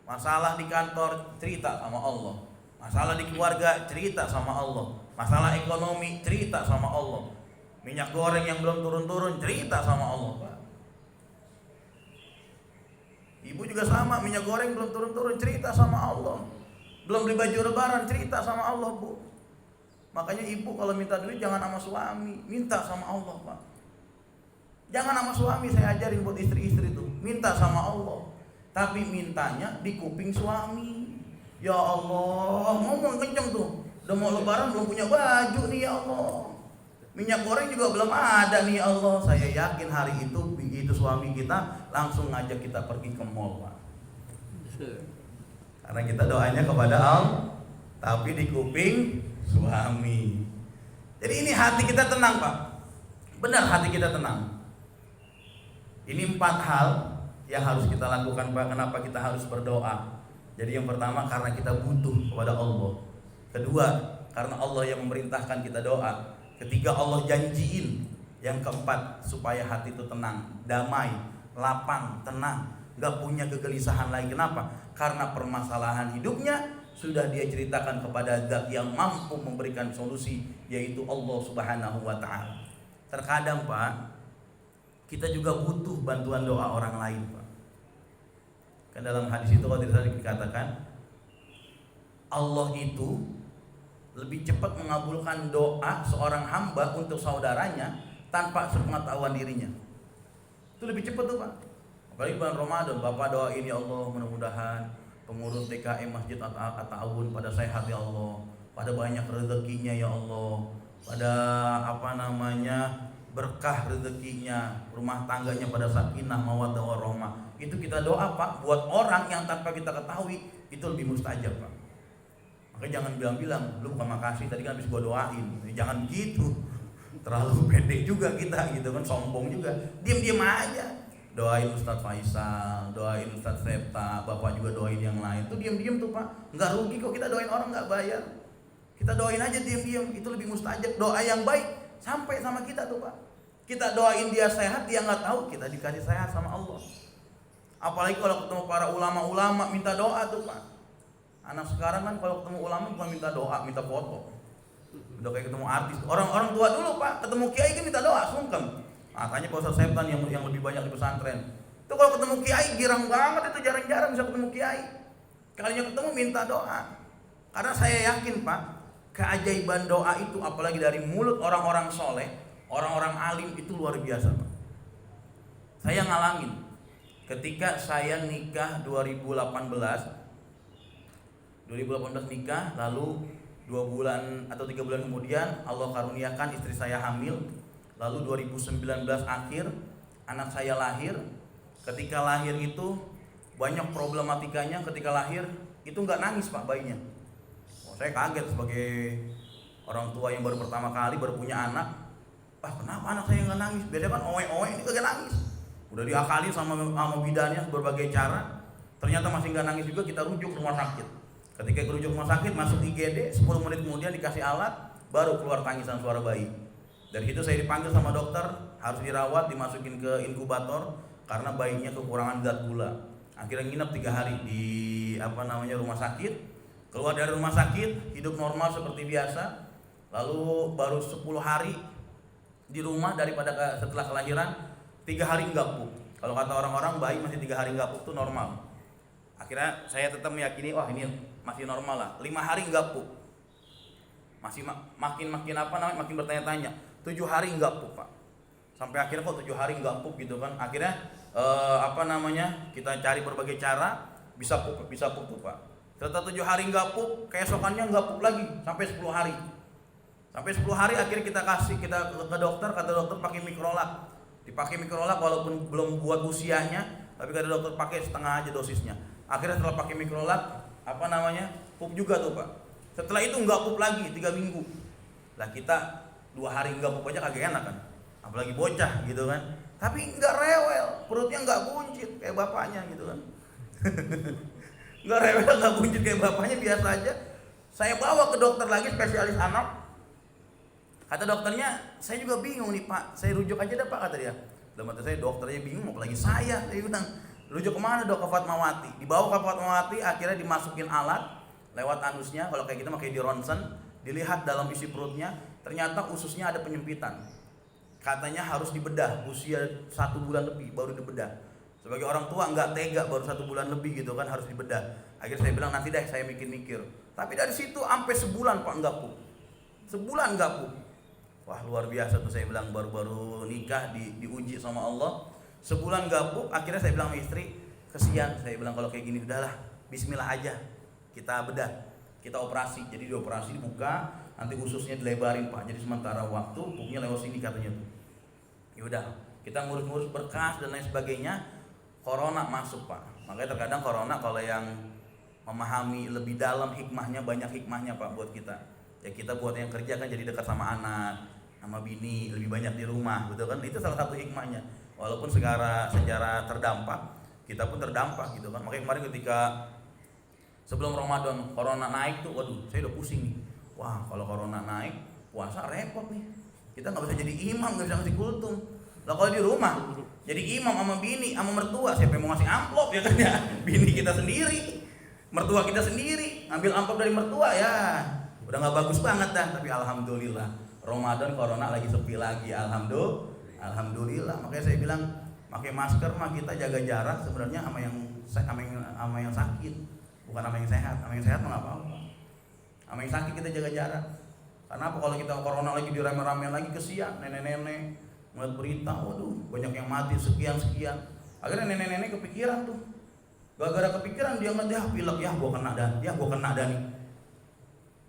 Masalah di kantor, cerita sama Allah. Masalah di keluarga, cerita sama Allah. Masalah ekonomi, cerita sama Allah. Minyak goreng yang belum turun-turun, cerita sama Allah Pak. Ibu juga sama, minyak goreng belum turun-turun, cerita sama Allah. Belum beli baju lebaran, cerita sama Allah Bu. Makanya ibu kalau minta duit jangan sama suami, minta sama Allah Pak. Jangan sama suami, saya ajarin buat istri-istri tuh, minta sama Allah, tapi mintanya di kuping suami. Ya Allah, ngomong kenceng tuh, udah mau lebaran belum punya baju nih ya Allah, minyak goreng juga belum ada nih ya Allah. Saya yakin hari itu begitu suami kita langsung ngajak kita pergi ke mall, Pak. Karena kita doanya kepada Allah, tapi di kuping suami. Jadi ini hati kita tenang, Pak. Benar, hati kita tenang. Ini 4 hal yang harus kita lakukan, Pak. Kenapa kita harus berdoa? Jadi yang pertama, karena kita butuh kepada Allah. Kedua, karena Allah yang memerintahkan kita doa. Ketiga, Allah janjiin. Yang keempat, supaya hati itu tenang, damai, lapang, tenang, gak punya kegelisahan lagi. Kenapa? Karena permasalahan hidupnya sudah dia ceritakan kepada Zat yang mampu memberikan solusi, yaitu Allah Subhanahu wa Ta'ala. Terkadang, Pak, kita juga butuh bantuan doa orang lain, Pak. Kan dalam hadis itu kalau tidak salah dikatakan, Allah itu lebih cepat mengabulkan doa seorang hamba untuk saudaranya tanpa sepengetahuan dirinya. Itu lebih cepat tuh, Pak. Apalagi bulan Ramadan, Bapak doain ya Allah, mudah-mudahan pengurus TKM Masjid At-Ta'awun pada sehat ya Allah, pada banyak rezekinya ya Allah, pada berkah rezekinya, rumah tangganya pada sakinah mawaddah warahmah. Itu kita doa, Pak, buat orang yang tanpa kita ketahui, itu lebih mustajab, Pak. Maka jangan bilang-bilang, lu bukan makasih, tadi kan habis gua doain. Jangan gitu, terlalu pendek juga kita gitu kan, sombong juga. Diam-diam aja, doain Ustadz Faisal, doain Ustadz Septa, Bapak juga doain yang lain. Itu diam-diam tuh, Pak, nggak rugi kok kita doain orang nggak bayar. Kita doain aja diam-diam, itu lebih mustajab. Doa yang baik sampai sama kita tuh, Pak. Kita doain dia sehat, dia nggak tahu kita dikasih sehat sama Allah. Apalagi kalau ketemu para ulama-ulama minta doa tuh, Pak. Anak sekarang kan kalau ketemu ulama bukan minta doa, minta foto. Udah kayak ketemu artis. Orang-orang tua dulu, Pak, ketemu kiai kan minta doa, sungkem. Makanya Pak Ustaz Septan yang lebih banyak di pesantren. Itu kalau ketemu kiai girang banget, itu jarang-jarang bisa ketemu kiai. Kalinya ketemu minta doa. Karena saya yakin, Pak, keajaiban doa itu apalagi dari mulut orang-orang soleh, orang-orang alim itu luar biasa, Pak. Saya ngalangin ketika saya nikah 2018 nikah, lalu 2 bulan atau 3 bulan kemudian Allah karuniakan istri saya hamil. Lalu 2019 akhir anak saya lahir. Ketika lahir itu banyak problematikanya. Ketika lahir itu nggak nangis, Pak, bayinya. Saya kaget sebagai orang tua yang baru pertama kali baru punya anak. Kenapa anak saya nggak nangis? Biasanya kan oe-oe, ini kagak nangis. Udah diakali sama bidannya berbagai cara, ternyata masih nggak nangis juga. Kita rujuk ke rumah sakit. Ketika rujuk rumah sakit, masuk IGD, 10 menit kemudian dikasih alat, baru keluar tangisan suara bayi. Dari situ saya dipanggil sama dokter, harus dirawat, dimasukin ke inkubator karena bayinya kekurangan zat gula. Akhirnya nginep 3 hari di rumah sakit. Keluar dari rumah sakit, hidup normal seperti biasa. Lalu baru 10 hari di rumah daripada setelah kelahiran 3 hari nggak pup. Kalau kata orang-orang bayi masih 3 hari nggak pup itu normal. Akhirnya saya tetap meyakini, ini masih normal lah. 5 hari nggak pup. Masih makin bertanya-tanya. 7 hari nggak pup, Pak. Sampai akhirnya kok 7 hari nggak pup gitu kan. Akhirnya kita cari berbagai cara bisa pup tuh, Pak. Setelah 7 hari nggak pup, keesokannya nggak pup lagi sampai 10 hari. Sampai 10 hari akhirnya kita ke dokter, kata dokter pakai mikrolak. Dipakai mikrolak walaupun belum buat usianya, tapi kata dokter pakai setengah aja dosisnya. Akhirnya setelah pakai mikrolak, pup juga tuh, Pak. Setelah itu nggak pup lagi 3 minggu. Lah kita 2 hari nggak pup aja kagak enak kan, apalagi bocah gitu kan. Tapi nggak rewel, perutnya nggak buncit kayak bapaknya gitu kan. Nggak rewel, nggak buncit kayak bapaknya, biasa aja. Saya bawa ke dokter lagi, spesialis anak. Kata dokternya, saya juga bingung nih, Pak, saya rujuk aja dah, Pak, kata dia. Dalam hati saya, dokternya bingung, apalagi saya bilang, rujuk kemana dok? Ke Fatmawati. Dibawa ke Fatmawati, akhirnya dimasukin alat lewat anusnya. Kalau kayak gitu pakai di ronsen, dilihat dalam isi perutnya, ternyata ususnya ada penyempitan. Katanya harus dibedah, usia 1 bulan lebih baru dibedah. Sebagai orang tua nggak tega, baru 1 bulan lebih gitu kan harus dibedah. Akhirnya saya bilang nanti deh, saya mikir-mikir. Tapi dari situ sampai sebulan, Pak, nggak pup. Sebulan nggak pup. Wah luar biasa tuh, saya bilang baru-baru nikah diuji sama Allah. Sebulan gabung, akhirnya saya bilang sama istri, kesian, saya bilang kalau kayak gini udahlah, bismillah aja, kita bedah, kita operasi. Jadi dioperasi, dibuka, nanti ususnya dilebarin Pak. Jadi sementara waktu pupuknya lewat sini katanya tuh. Ya udah, kita ngurus-ngurus berkas dan lain sebagainya. Corona masuk Pak. Makanya terkadang corona kalau yang memahami lebih dalam hikmahnya, banyak hikmahnya Pak buat kita. Ya kita buat yang kerja kan jadi dekat sama anak, sama bini, lebih banyak di rumah, betul kan? Itu salah satu hikmahnya. Walaupun secara terdampak, kita pun terdampak gitu kan. Makanya kemarin ketika sebelum Ramadan corona naik tuh, waduh, saya udah pusing nih. Wah, kalau corona naik, puasa repot nih. Kita nggak bisa jadi imam, nggak bisa ngasih kultum. Lah kalau di rumah, jadi imam sama bini, sama mertua, siapa yang mau ngasih amplop ya kan ya? Bini kita sendiri, mertua kita sendiri, ambil amplop dari mertua ya. Udah nggak bagus banget dah, tapi alhamdulillah Ramadan corona lagi sepi lagi, alhamdulillah. Makanya saya bilang pakai masker mah kita jaga jarak sebenarnya sama yang sakit, bukan sama yang sehat. Sama yang sehat mah nggak apa-apa. Sama yang sakit kita jaga jarak. Karena apa, kalau kita corona lagi dirame-ramein lagi, kesian nenek-nenek ngeliat berita, waduh banyak yang mati sekian. Akhirnya nenek-nenek kepikiran tuh. Gara-gara kepikiran dia ngeliat, ya pilek, ya gua kena dah nih.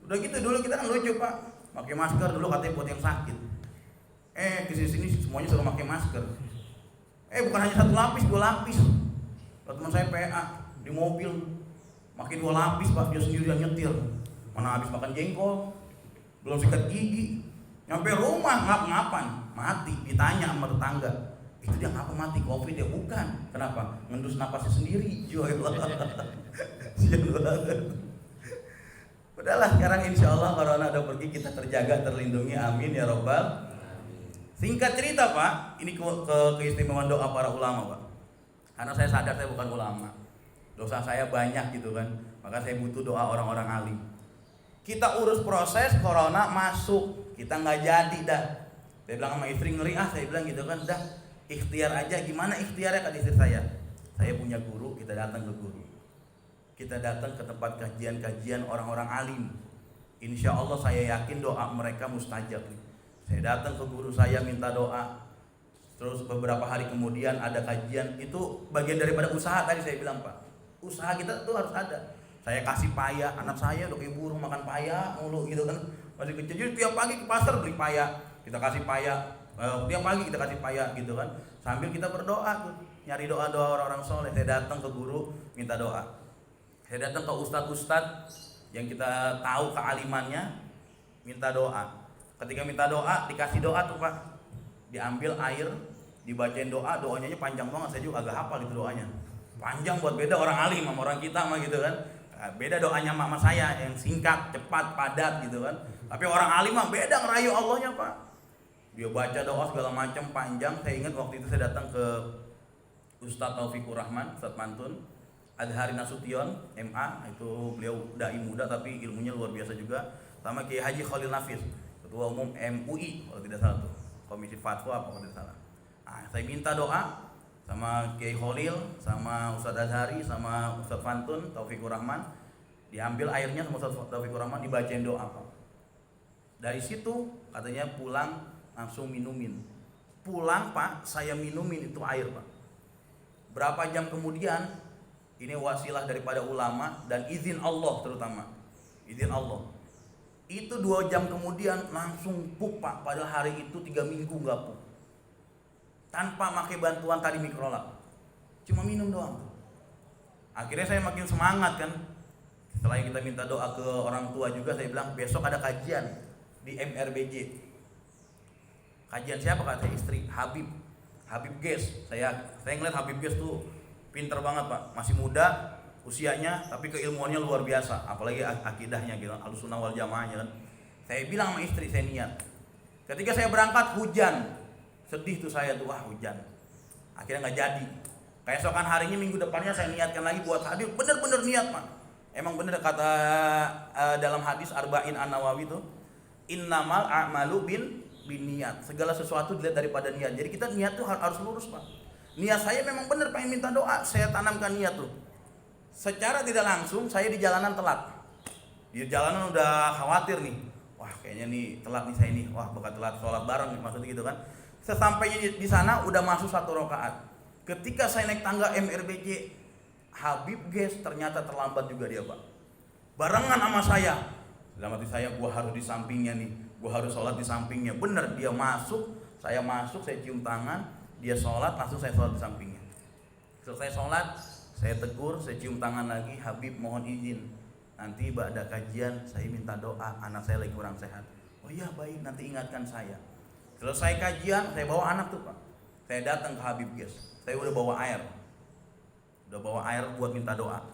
Udah gitu dulu kita kan lucu Pak, pakai masker dulu katanya buat yang sakit. Kesini semuanya suruh pakai masker. Bukan hanya 1 lapis, 2 lapis. Kalau teman saya PA di mobil, makin 2 lapis Pak, dia sendiri yang nyetir. Mana habis makan jengkol, belum sikat gigi, nyampe rumah ngap-ngapan, mati. Ditanya sama tetangga, itu dia ngapa mati? Covid ya? Bukan. Kenapa? Ngendus napasnya sendiri. Sial banget. Udahlah, sekarang insya Allah corona udah pergi, kita terjaga, terlindungi, amin ya robbal. Singkat cerita Pak, ini keistimewaan doa para ulama Pak. Karena saya sadar saya bukan ulama, dosa saya banyak gitu kan, maka saya butuh doa orang-orang alim. Kita urus proses, corona masuk, kita nggak jadi dah. Saya bilang sama istri, ngeri saya bilang gitu kan, dah ikhtiar aja. Gimana ikhtiarnya kata istri saya? Saya punya guru, kita datang ke guru. Kita datang ke tempat kajian-kajian orang-orang alim. Insya Allah saya yakin doa mereka mustajab. Saya datang ke guru saya minta doa. Terus beberapa hari kemudian ada kajian. Itu bagian daripada usaha tadi saya bilang Pak. Usaha kita tuh harus ada. Saya kasih paya, anak saya udah kayak burung makan paya mulu gitu kan. Masih kecil, jadi tiap pagi ke pasar beli paya. Kita kasih paya, tiap pagi kita kasih paya gitu kan. Sambil kita berdoa tuh, nyari doa-doa orang-orang soleh. Saya datang ke guru minta doa. Saya datang ke ustadz yang kita tahu kealimannya, minta doa. Ketika minta doa, dikasih doa tuh Pak, diambil air, dibacain doanya panjang banget. Saya juga agak hafal itu doanya, panjang buat beda orang alim sama orang kita mah gitu kan. Beda doanya mama saya yang singkat, cepat, padat gitu kan. Tapi orang alim mah beda ngerayu Allahnya Pak. Dia baca doa segala macam panjang. Saya ingat waktu itu saya datang ke Ustadz Taufikur Rahman, Ustadz Mantun Adhari Nasution, MA, itu beliau dai muda tapi ilmunya luar biasa juga. Sama Kiai Haji Khalil Nafis, Ketua Umum MUI kalau tidak salah tuh, Komisi Fatwa apa kalau tidak salah. Saya minta doa sama Kiai Khalil, sama Ustadz Adhari, sama Ustadz Fantun, Taufikur Rahman. Diambil airnya sama Ustadz Taufikur Rahman, dibacain doa Pak. Dari situ katanya pulang langsung minumin. Pulang Pak, saya minumin itu air Pak. Berapa jam kemudian, ini wasilah daripada ulama dan izin Allah terutama. Izin Allah. Itu 2 jam kemudian langsung pup Pak. Padahal hari itu 3 minggu nggak pup. Tanpa pakai bantuan tadi mikrolab. Cuma minum doang. Akhirnya saya makin semangat kan. Setelah kita minta doa ke orang tua juga, saya bilang besok ada kajian di MRBJ. Kajian siapa kata istri? Habib Ges. Saya ngeliat Habib Ges tuh pinter banget Pak, masih muda usianya tapi keilmuannya luar biasa, apalagi akidahnya gitu, Ahlussunnah wal Jamaahnya kan. Saya bilang sama istri, saya niat. Ketika saya berangkat hujan, sedih tuh saya tuh, wah hujan. Akhirnya nggak jadi. Keesokan harinya minggu depannya saya niatkan lagi buat hadir, bener-bener niat Pak. Emang bener kata dalam hadis Arba'in An-Nawawi tuh, innamal a'malu bin niat. Segala sesuatu dilihat daripada niat. Jadi kita niat tuh harus lurus Pak. Niat saya memang benar pengen minta doa, saya tanamkan niat tuh. Secara tidak langsung saya di jalanan telat. Di jalanan udah khawatir nih. wah kayaknya nih telat nih saya nih, wah bakal telat sholat bareng nih, maksudnya gitu kan. Sesampainya di sana udah masuk 1 rakaat. Ketika saya naik tangga MRBJ, Habib guys ternyata terlambat juga dia Pak. Barengan sama saya. Dalam hati saya, gua harus di sampingnya nih, gua harus sholat di sampingnya. Bener, dia masuk, saya cium tangan, dia sholat, langsung saya sholat di sampingnya. Selesai sholat, saya tegur, saya cium tangan lagi, Habib mohon izin, nanti ada kajian saya minta doa, anak saya lagi kurang sehat. Oh iya baik, nanti ingatkan saya. Selesai kajian, saya bawa anak tuh Pak. Saya datang ke Habib guys, saya udah bawa air buat minta doa.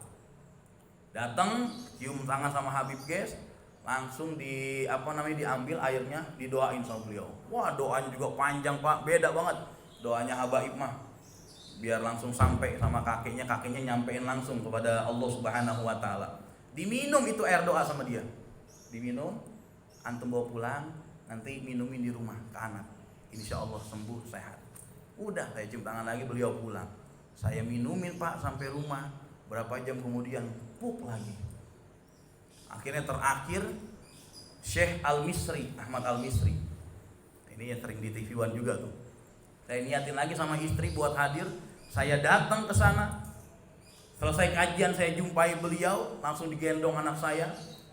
Datang, cium tangan sama Habib guys, langsung diambil airnya, didoain sama beliau. Wah doanya juga panjang Pak, beda banget doanya habaib mah. Biar langsung sampai sama kakeknya nyampein langsung kepada Allah Subhanahu wa taala. Diminum itu air doa sama dia. Diminum, antum bawa pulang, nanti minumin di rumah ke anak. Insyaallah sembuh sehat. Udah, saya cium tangan lagi, beliau pulang. Saya minumin Pak sampai rumah. Berapa jam kemudian pup lagi. Akhirnya terakhir Syekh Al-Misri, Ahmad Al-Misri. Ini yang sering di TV One juga tuh. Saya niatin lagi sama istri buat hadir. Saya datang ke sana. Selesai kajian saya jumpai beliau, langsung digendong anak saya,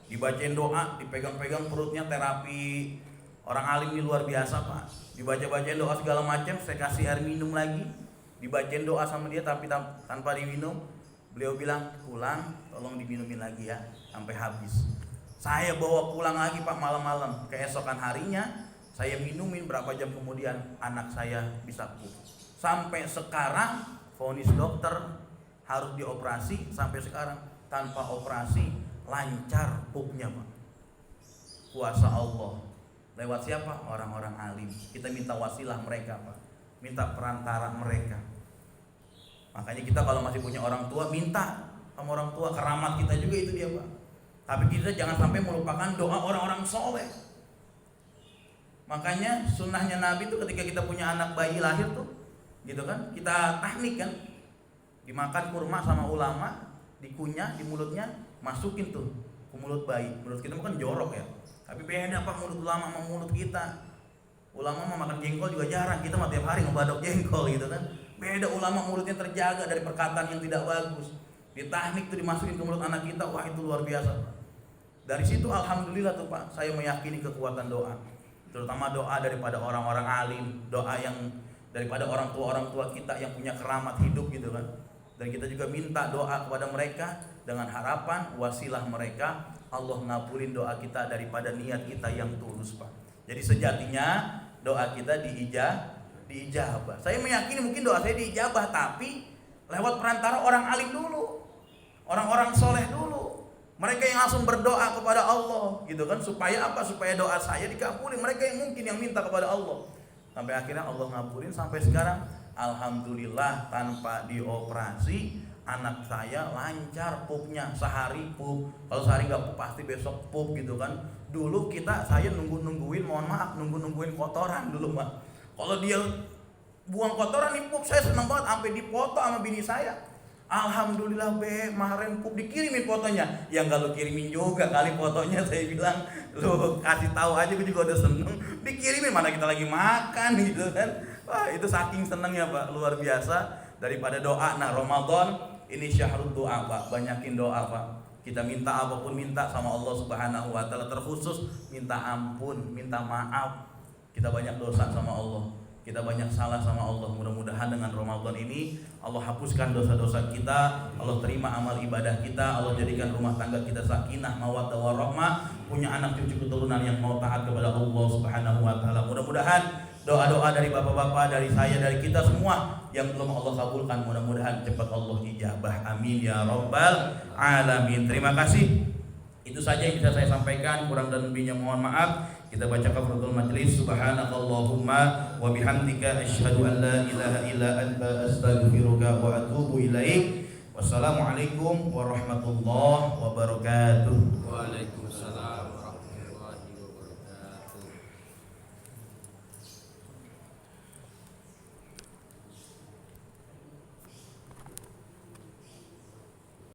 dibacain doa, dipegang-pegang perutnya, terapi orang alim ini luar biasa Pak. Dibaca-bacain doa segala macam, saya kasih air minum lagi, dibacain doa sama dia tapi tanpa diminum. Beliau bilang, pulang tolong diminumin lagi ya sampai habis. Saya bawa pulang lagi Pak malam-malam. Keesokan harinya saya minumin, berapa jam kemudian anak saya bisa pup. Sampai sekarang vonis dokter harus dioperasi, sampai sekarang tanpa operasi lancar pupnya Pak. Kuasa Allah. Lewat siapa? Orang-orang alim. Kita minta wasilah mereka Pak, minta perantara mereka. Makanya kita kalau masih punya orang tua, minta sama orang tua, keramat kita juga itu dia Pak. Tapi kita jangan sampai melupakan doa orang-orang soleh. Makanya sunnahnya Nabi itu ketika kita punya anak bayi lahir tuh, gitu kan, kita tahnik kan, dimakan kurma sama ulama, dikunyah di mulutnya, masukin tuh ke mulut bayi. Mulut kita kan jorok ya, tapi beda Pak mulut ulama sama mulut kita. Ulama mah makan jengkol juga jarang, kita mah tiap hari ngebadok jengkol gitu kan. Beda ulama mulutnya terjaga dari perkataan yang tidak bagus. Ditahnik tuh dimasukin ke mulut anak kita, wah itu luar biasa. Dari situ alhamdulillah tuh Pak, saya meyakini kekuatan doa. Terutama doa daripada orang-orang alim, doa yang daripada orang tua kita yang punya keramat hidup gitu kan. Dan kita juga minta doa kepada mereka dengan harapan wasilah mereka Allah ngabulin doa kita daripada niat kita yang tulus Pak. Jadi sejatinya doa kita diijabah. Saya meyakini mungkin doa saya diijabah, tapi lewat perantara orang alim dulu, orang-orang soleh dulu. Mereka yang langsung berdoa kepada Allah gitu kan, supaya apa? Supaya doa saya dikabulin. Mereka yang mungkin yang minta kepada Allah. Sampai akhirnya Allah ngabulin sampai sekarang. Alhamdulillah tanpa dioperasi anak saya lancar pupnya, sehari pup. Kalau sehari nggak pup pasti besok pup gitu kan. Dulu saya nungguin kotoran dulu Pak. Kalau dia buang kotoran nih pup, saya seneng banget sampai dipoto sama bini saya. Alhamdulillah kemarin pup dikirimin fotonya. Ya nggak lu kirimin juga kali fotonya, saya bilang lu kasih tahu aja, gue juga udah seneng. Dikirimin mana kita lagi makan gitu kan. Wah itu saking senengnya Pak, luar biasa. Daripada doa, nah Ramadan ini syahrul doa Pak, banyakin doa Pak. Kita minta apapun minta sama Allah Subhanahu wa taala, terkhusus minta ampun, minta maaf. Kita banyak dosa sama Allah, kita banyak salah sama Allah. Mudah-mudahan dengan Ramadan ini Allah hapuskan dosa-dosa kita, Allah terima amal ibadah kita, Allah jadikan rumah tangga kita sakinah, mawaddah warahmah, punya anak cucu keturunan yang mau taat kepada Allah Subhanahu wa taala. Mudah-mudahan doa-doa dari bapak-bapak, dari saya, dari kita semua yang belum Allah kabulkan, mudah-mudahan cepat Allah ijabah. Amin ya rabbal alamin. Terima kasih. Itu saja yang bisa saya sampaikan, kurang dan lebihnya mohon maaf. Kita baca kafaratul majlis. Subhanakallahumma wa bihamdika asyhadu an la ilaha illa anta astaghfiruka wa atubu ilaik. Wassalamualaikum warahmatullahi wabarakatuh. Waalaikumsalam.